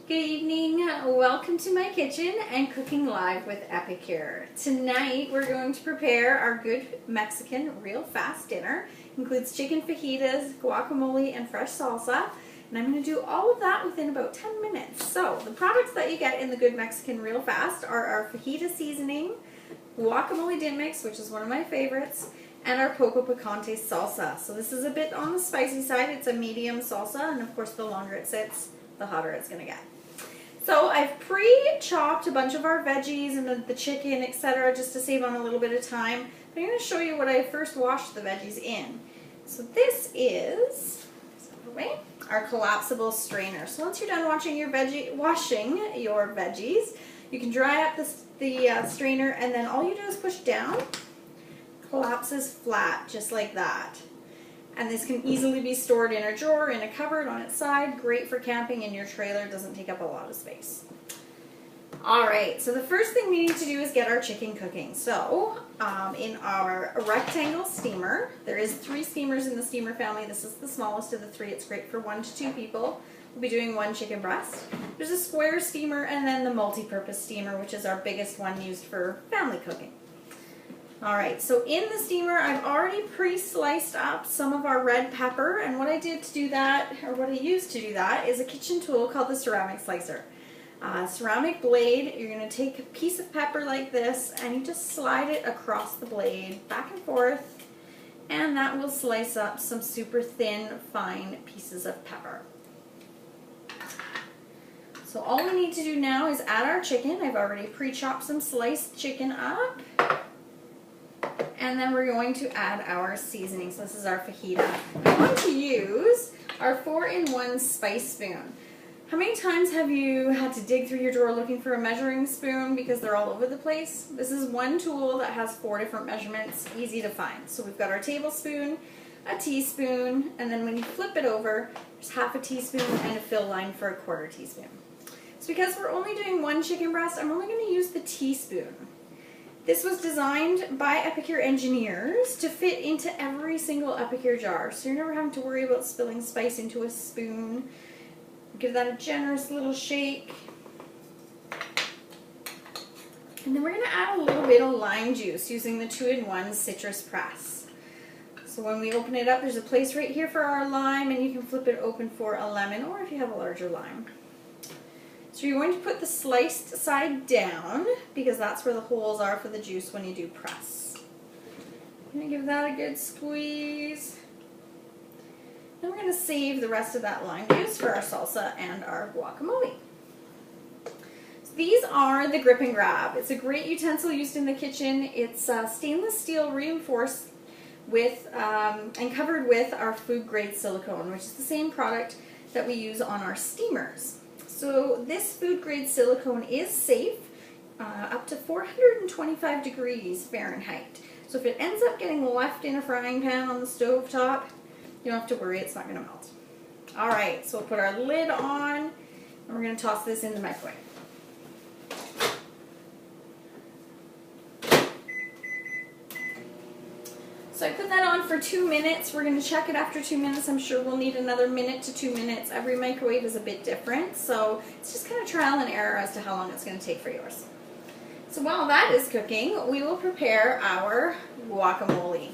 Good evening, welcome to my kitchen and Cooking Live with Epicure. Tonight we're going to prepare our good Mexican real fast dinner. It includes chicken fajitas, guacamole, and fresh salsa. And I'm going to do all of that within about 10 minutes. So the products that you get in the good Mexican real fast are our fajita seasoning, guacamole dip mix, which is one of my favorites, and our poco picante salsa. So this is a bit on the spicy side. It's a medium salsa, and of course the longer it sits, the hotter it's going to get. So I've pre-chopped a bunch of our veggies and the chicken, etc., just to save on a little bit of time. But I'm going to show you what I first washed the veggies in. So this is our collapsible strainer. So once you're done washing your veggies, you can dry up the strainer, and then all you do is push down, collapses flat, just like that. And this can easily be stored in a drawer, in a cupboard, on its side. Great for camping in your trailer, doesn't take up a lot of space. Alright, so the first thing we need to do is get our chicken cooking. So, in our rectangle steamer, there is 3 steamers in the steamer family. This is the smallest of the 3. It's great for 1 to 2 people. We'll be doing 1 chicken breast. There's a square steamer, and then the multi-purpose steamer, which is our biggest one used for family cooking. Alright, so in the steamer I've already pre-sliced up some of our red pepper, and what I did to do that, or what I used to do that, is a kitchen tool called the ceramic slicer. Ceramic blade, you're going to take a piece of pepper like this and you just slide it across the blade, back and forth, and that will slice up some super thin, fine pieces of pepper. So all we need to do now is add our chicken. I've already pre-chopped some sliced chicken up. And then we're going to add our seasoning. So this is our fajita. I want to use our 4-in-1 spice spoon. How many times have you had to dig through your drawer looking for a measuring spoon because they're all over the place? This is one tool that has 4 different measurements, easy to find. So we've got our tablespoon, a teaspoon, and then when you flip it over, there's half a teaspoon and a fill line for a 1/4 teaspoon. So because we're only doing 1 chicken breast, I'm only going to use the teaspoon. This was designed by Epicure engineers to fit into every single Epicure jar, so you're never having to worry about spilling spice into a spoon. Give that a generous little shake. And then we're going to add a little bit of lime juice using the 2-in-1 citrus press. So when we open it up, there's a place right here for our lime, and you can flip it open for a lemon, or if you have a larger lime. So you're going to put the sliced side down because that's where the holes are for the juice when you do press. I'm going to give that a good squeeze. Then we're going to save the rest of that lime juice for our salsa and our guacamole. So these are the Grip and Grab. It's a great utensil used in the kitchen. It's stainless steel reinforced with and covered with our food grade silicone, which is the same product that we use on our steamers. So this food grade silicone is safe up to 425 degrees Fahrenheit. So if it ends up getting left in a frying pan on the stove top, you don't have to worry, it's not going to melt. Alright, so we'll put our lid on and we're going to toss this in the microwave. So I put that on for 2 minutes. We're going to check it after 2 minutes. I'm sure we'll need another 1 to 2 minutes. Every microwave is a bit different, so it's just kind of trial and error as to how long it's going to take for yours. So while that is cooking, we will prepare our guacamole.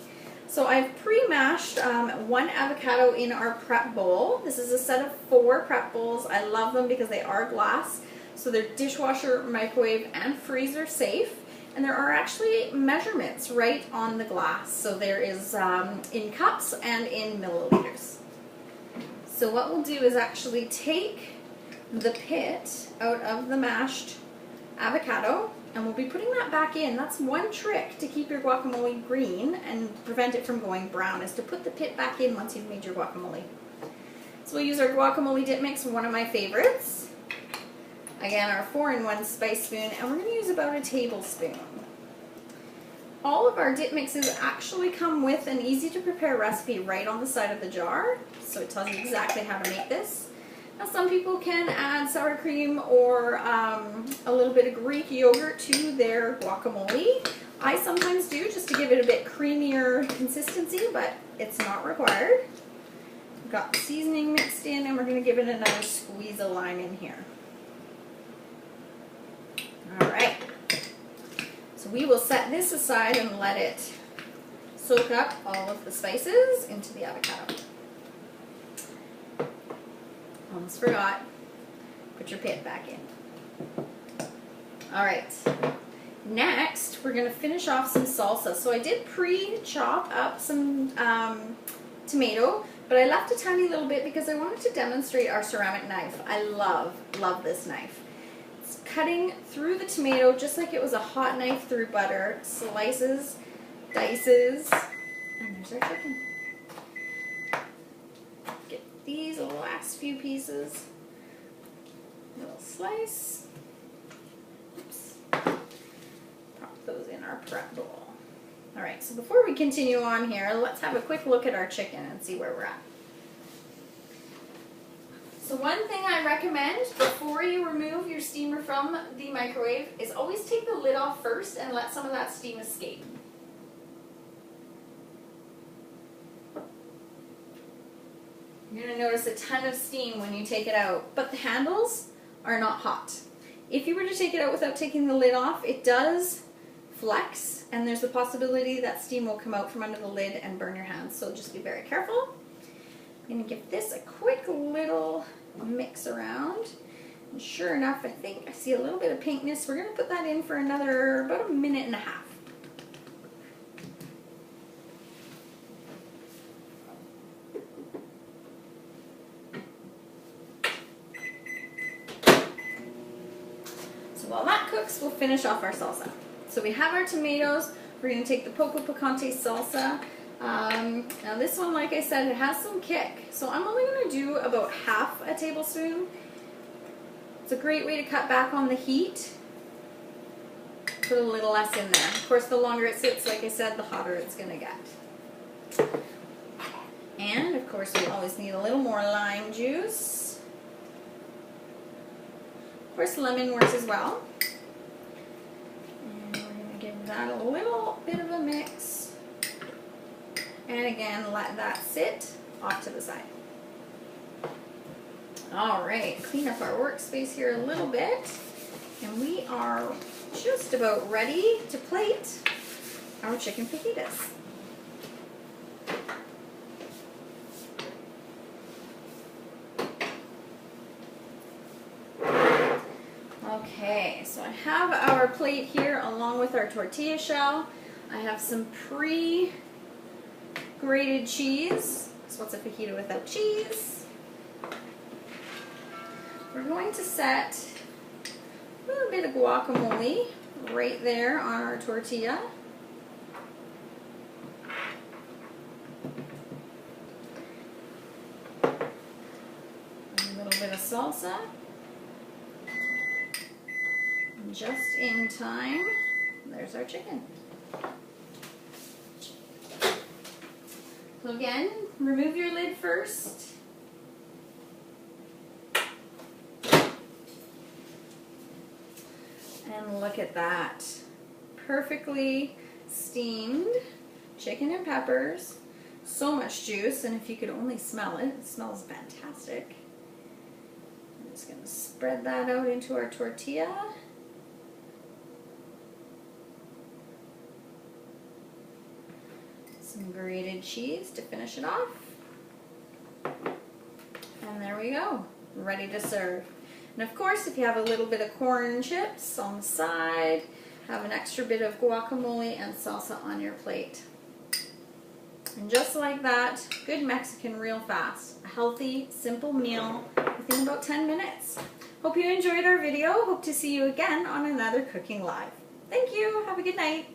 So I've pre-mashed 1 avocado in our prep bowl. This is a set of 4 prep bowls. I love them because they are glass, so they're dishwasher, microwave, and freezer safe. And there are actually measurements right on the glass. So there is in cups and in milliliters. So what we'll do is actually take the pit out of the mashed avocado, and we'll be putting that back in. That's one trick to keep your guacamole green and prevent it from going brown, is to put the pit back in once you've made your guacamole. So we'll use our guacamole dip mix, one of my favorites. Again, our 4-in-1 spice spoon, and we're going to use about a tablespoon. All of our dip mixes actually come with an easy to prepare recipe right on the side of the jar, so it tells you exactly how to make this. Now some people can add sour cream or a little bit of Greek yogurt to their guacamole. I sometimes do, just to give it a bit creamier consistency, but it's not required. Got the seasoning mixed in, and we're going to give it another squeeze of lime in here. All right. So we will set this aside and let it soak up all of the spices into the avocado. Almost forgot. Put your pit back in. All right. Next, we're going to finish off some salsa. So I did pre-chop up some tomato, but I left a tiny little bit because I wanted to demonstrate our ceramic knife. I love this knife. It's cutting through the tomato just like it was a hot knife through butter. Slices, dices, and there's our chicken. Get these last few pieces. Little slice. Oops. Pop those in our prep bowl. All right, so before we continue on here, let's have a quick look at our chicken and see where we're at. So one thing I recommend before you remove your steamer from the microwave is always take the lid off first and let some of that steam escape. You're going to notice a ton of steam when you take it out, but the handles are not hot. If you were to take it out without taking the lid off, it does flex, and there's a possibility that steam will come out from under the lid and burn your hands, so just be very careful. I'm going to give this a quick little mix around, and sure enough, I think I see a little bit of pinkness. We're going to put that in for another about a minute and a half. So while that cooks, we'll finish off our salsa. So we have our tomatoes. We're going to take the Poco Picante salsa. Now this one, like I said, it has some kick. So I'm only going to do about half a tablespoon. It's a great way to cut back on the heat. Put a little less in there. Of course, the longer it sits, like I said, the hotter it's going to get. And of course, we always need a little more lime juice. Of course, lemon works as well. And we're going to give that a little bit of a mix. And again, let that sit off to the side. All right, clean up our workspace here a little bit. And we are just about ready to plate our chicken fajitas. Okay, so I have our plate here along with our tortilla shell. I have some pre-grated cheese. So what's a fajita without cheese? We're going to set a little bit of guacamole right there on our tortilla. A little bit of salsa. Just in time, there's our chicken. So again, remove your lid first. And look at that. Perfectly steamed chicken and peppers. So much juice, and if you could only smell it, it smells fantastic. I'm just going to spread that out into our tortilla. Some grated cheese to finish it off. And there we go, ready to serve. And of course, if you have a little bit of corn chips on the side, have an extra bit of guacamole and salsa on your plate. And just like that, good Mexican real fast. A healthy, simple meal within about 10 minutes. Hope you enjoyed our video. Hope to see you again on another Cooking Live. Thank you. Have a good night.